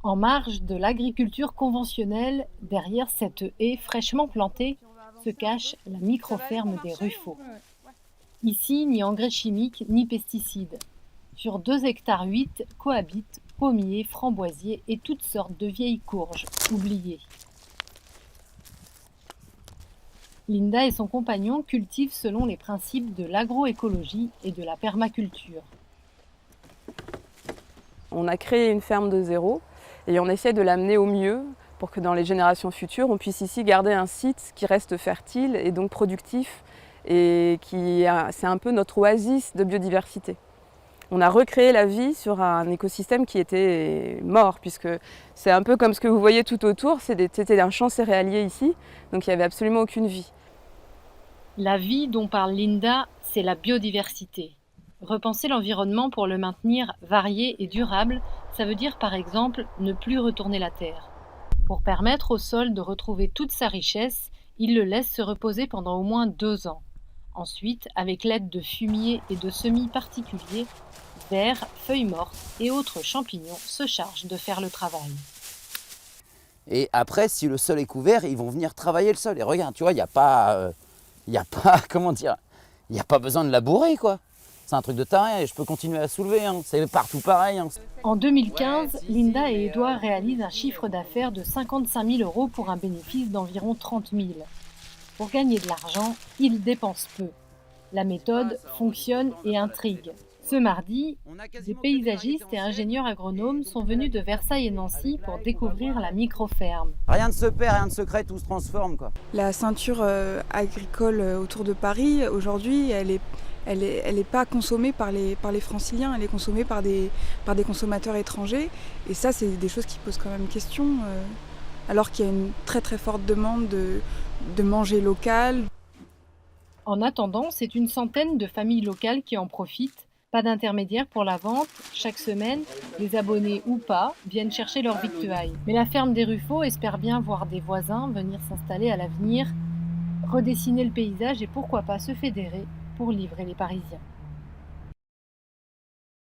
En marge de l'agriculture conventionnelle, derrière cette haie fraîchement plantée, se cache la Ça va aller pour microferme des marcher? Ruffaux. Ouais, ouais. Ouais. Ici, ni engrais chimiques, ni pesticides. Sur 2 hectares 8 cohabitent pommiers, framboisiers et toutes sortes de vieilles courges, oubliées. Linda et son compagnon cultivent selon les principes de l'agroécologie et de la permaculture. On a créé une ferme de zéro et on essaie de l'amener au mieux pour que dans les générations futures, on puisse ici garder un site qui reste fertile et donc productif et c'est un peu notre oasis de biodiversité. On a recréé la vie sur un écosystème qui était mort, puisque c'est un peu comme ce que vous voyez tout autour, c'était un champ céréalier ici, donc il n'y avait absolument aucune vie. La vie dont parle Linda, c'est la biodiversité. Repenser l'environnement pour le maintenir varié et durable, ça veut dire par exemple ne plus retourner la terre. Pour permettre au sol de retrouver toute sa richesse, il le laisse se reposer pendant au moins 2 ans. Ensuite, avec l'aide de fumier et de semis particuliers, vers, feuilles mortes et autres champignons se chargent de faire le travail. Et après, si le sol est couvert, ils vont venir travailler le sol. Et regarde, tu vois, il y a pas, comment dire, il n'y a pas besoin de labourer, quoi. C'est un truc de taré, je peux continuer à soulever, hein. C'est partout pareil, hein. En 2015, Linda et Edouard réalisent un chiffre d'affaires de 55 000 euros pour un bénéfice d'environ 30 000. Pour gagner de l'argent, ils dépensent peu. La méthode fonctionne et intrigue. Ce mardi, des paysagistes et ingénieurs agronomes sont venus de Versailles et Nancy pour découvrir la microferme. Rien ne se perd, rien ne se crée, tout se transforme, quoi. La ceinture agricole autour de Paris, aujourd'hui, elle est pas consommée par les franciliens, elle est consommée par des consommateurs étrangers. Et ça, c'est des choses qui posent quand même question, alors qu'il y a une très très forte demande de manger local. En attendant, c'est une centaine de familles locales qui en profitent. Pas d'intermédiaire pour la vente. Chaque semaine, les abonnés ou pas viennent chercher leur victuailles. Mais la ferme des Ruffaux espère bien voir des voisins venir s'installer à l'avenir, redessiner le paysage et pourquoi pas se fédérer pour livrer les Parisiens.